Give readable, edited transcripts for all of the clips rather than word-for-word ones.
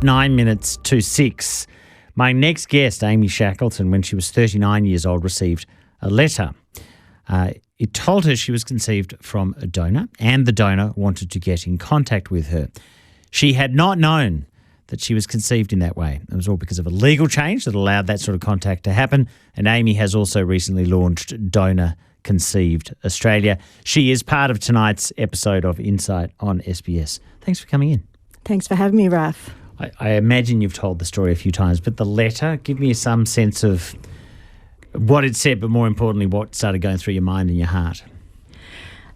Nine minutes to 6. My next guest, Aimee Shackleton, when she was 39 years old, received a letter. It told her she was conceived from a donor and the donor wanted to get in contact with her. She had not known that she was conceived in that way. It was all because of a legal change that allowed that sort of contact to happen. And Aimee has also recently launched Donor Conceived Australia. She is part of tonight's episode of Insight on SBS. Thanks for coming in. Thanks for having me, Raf. I imagine you've told the story a few times, but the letter, give me some sense of what it said, but more importantly, what started going through your mind and your heart.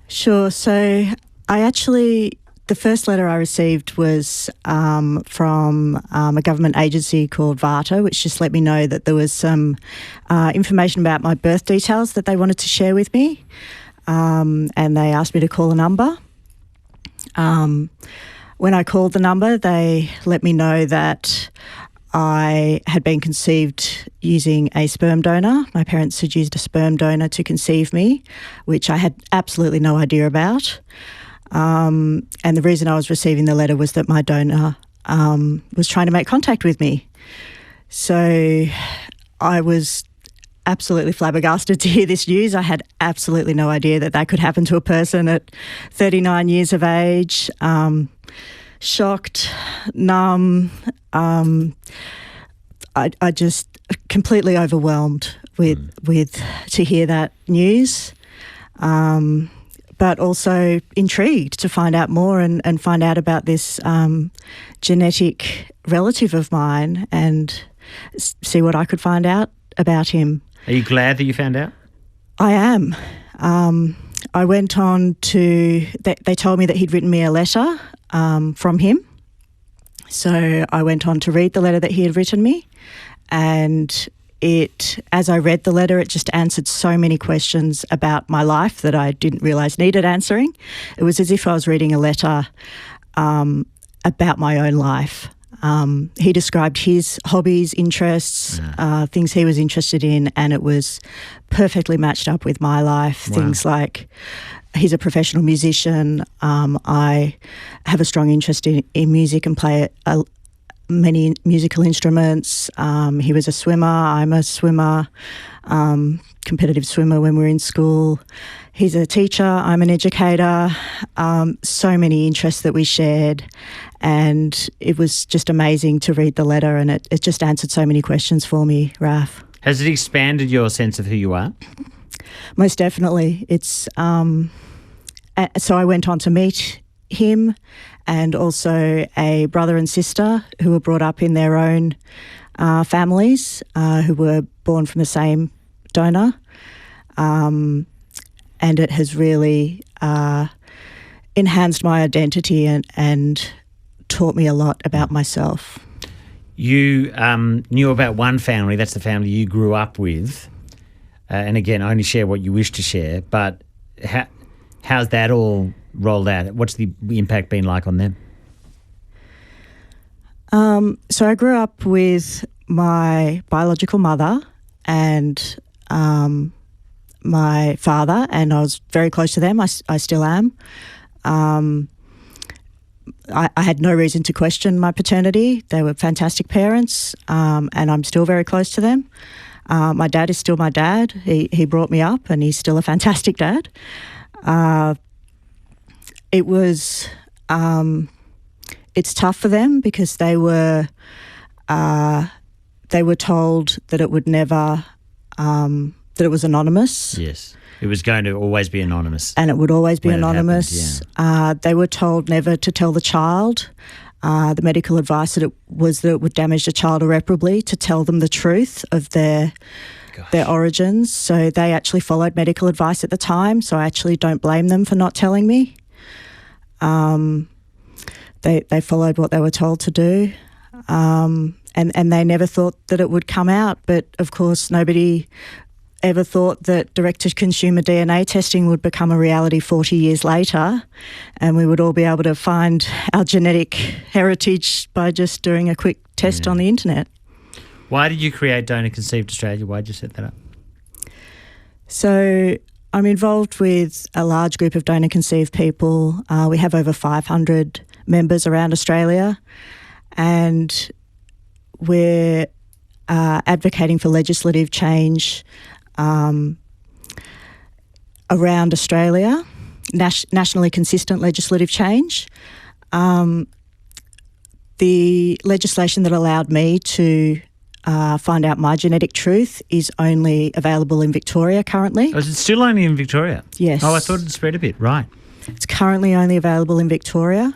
Sure. So the first letter I received was from a government agency called VARTA, which just let me know that there was some information about my birth details that they wanted to share with me, and they asked me to call a number. When I called the number, they let me know that I had been conceived using a sperm donor. My parents had used a sperm donor to conceive me, which I had absolutely no idea about. And the reason I was receiving the letter was that my donor was trying to make contact with me. So I was absolutely flabbergasted to hear this news. I had absolutely no idea that could happen to a person at 39 years of age. Shocked, numb. I just completely overwhelmed with to hear that news. But also intrigued to find out more and find out about this genetic relative of mine and see what I could find out about him. Are you glad that you found out? I am. I went on to... They told me that he'd written me a letter from him. So I went on to read the letter that he had written me, and as I read the letter, it just answered so many questions about my life that I didn't realise needed answering. It was as if I was reading a letter about my own life. He described his hobbies, interests, things he was interested in, and it was perfectly matched up with my life. Wow. Things like he's a professional musician. I have a strong interest in music and play many musical instruments. He was a swimmer. I'm a swimmer, competitive swimmer when we were in school. He's a teacher. I'm an educator. So many interests that we shared. And it was just amazing to read the letter, and it just answered so many questions for me, Raf. Has it expanded your sense of who you are? Most definitely. It's so I went on to meet him and also a brother and sister who were brought up in their own families, who were born from the same donor. And it has really enhanced my identity and taught me a lot about myself. You knew about one family, that's the family you grew up with, and again, only share what you wish to share, but how's that all rolled out? What's the impact been like on them? So I grew up with my biological mother and my father, and I was very close to them. I still am. I had no reason to question my paternity. They were fantastic parents, and I'm still very close to them. My dad is still my dad. He brought me up, and he's still a fantastic dad. It was, it's tough for them because they were told that it would never, that it was anonymous. Yes. It was going to always be anonymous. And it would always be anonymous. Happened, they were told never to tell the child. The medical advice that it would damage the child irreparably, to tell them the truth of their origins. So they actually followed medical advice at the time, so I actually don't blame them for not telling me. They followed what they were told to do. And they never thought that it would come out. But, of course, nobody ever thought that direct-to-consumer DNA testing would become a reality 40 years later, and we would all be able to find our genetic heritage by just doing a quick test on the internet. Why did you create Donor Conceived Australia? Why did you set that up? So I'm involved with a large group of donor-conceived people. We have over 500 members around Australia, and we're advocating for legislative change around Australia, nationally consistent legislative change. The legislation that allowed me to find out my genetic truth is only available in Victoria currently. Oh, is it still only in Victoria? Yes. Oh, I thought it spread a bit. Right. It's currently only available in Victoria.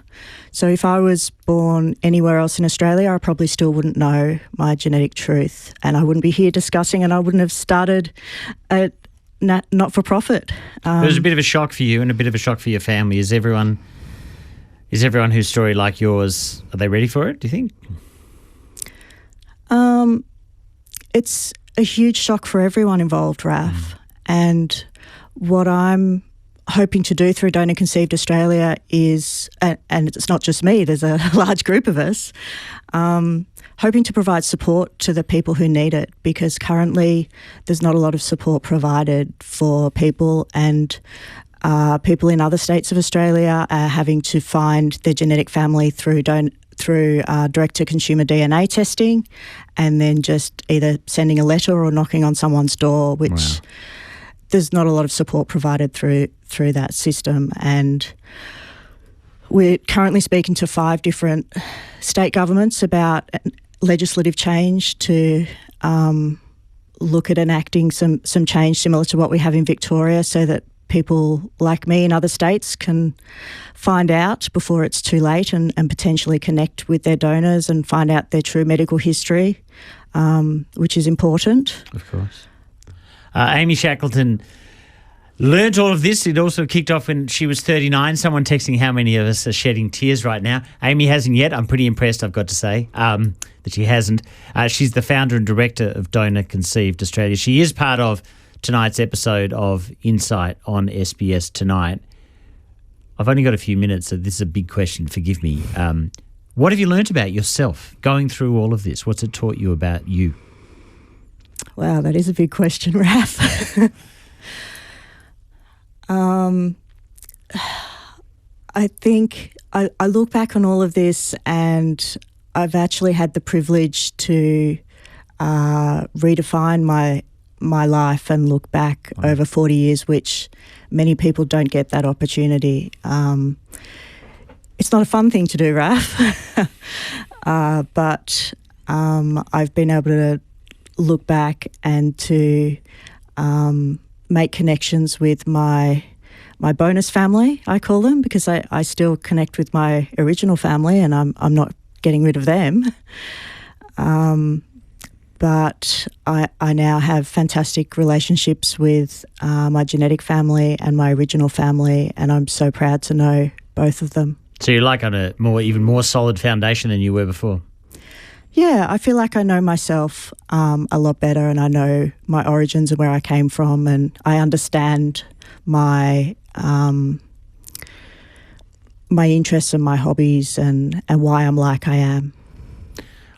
So if I was born anywhere else in Australia, I probably still wouldn't know my genetic truth, and I wouldn't be here discussing, and I wouldn't have started a not-for-profit. It was a bit of a shock for you and a bit of a shock for your family. Is everyone whose story like yours, are they ready for it, do you think? It's a huge shock for everyone involved, Raf. And what I'm hoping to do through Donor Conceived Australia is, and it's not just me, there's a large group of us, hoping to provide support to the people who need it, because currently there's not a lot of support provided for people, and people in other states of Australia are having to find their genetic family through direct-to-consumer DNA testing, and then just either sending a letter or knocking on someone's door, which there's not a lot of support provided through that system. And we're currently speaking to 5 different state governments about legislative change to look at enacting some change similar to what we have in Victoria, so that people like me in other states can find out before it's too late, and potentially connect with their donors and find out their true medical history, which is important. Of course. Aimee Shackleton learnt all of this. It also kicked off when she was 39. Someone texting how many of us are shedding tears right now. Aimee hasn't yet. I'm pretty impressed, I've got to say, that she hasn't. She's the founder and director of Donor Conceived Australia. She is part of tonight's episode of Insight on SBS Tonight. I've only got a few minutes, so this is a big question. Forgive me. What have you learnt about yourself going through all of this? What's it taught you about you? Wow, that is a big question, Raf. I think I look back on all of this, and I've actually had the privilege to redefine my life and look back over 40 years, which many people don't get that opportunity. It's not a fun thing to do, Raf, but I've been able to look back and to make connections with my bonus family, I call them, because I still connect with my original family, and I'm not getting rid of them. But I now have fantastic relationships with my genetic family and my original family, and I'm so proud to know both of them. So you're like on a even more solid foundation than you were before? Yeah, I feel like I know myself a lot better, and I know my origins and where I came from, and I understand my interests and my hobbies and why I'm like I am.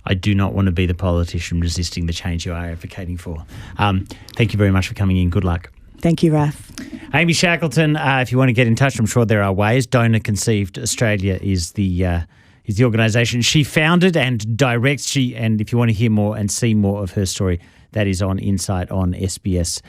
I do not want to be the politician resisting the change you are advocating for. Thank you very much for coming in. Good luck. Thank you, Raf. Aimee Shackleton, if you want to get in touch, I'm sure there are ways. Donor Conceived Australia is the organisation she founded and directs. And if you want to hear more and see more of her story, that is on Insight on SBS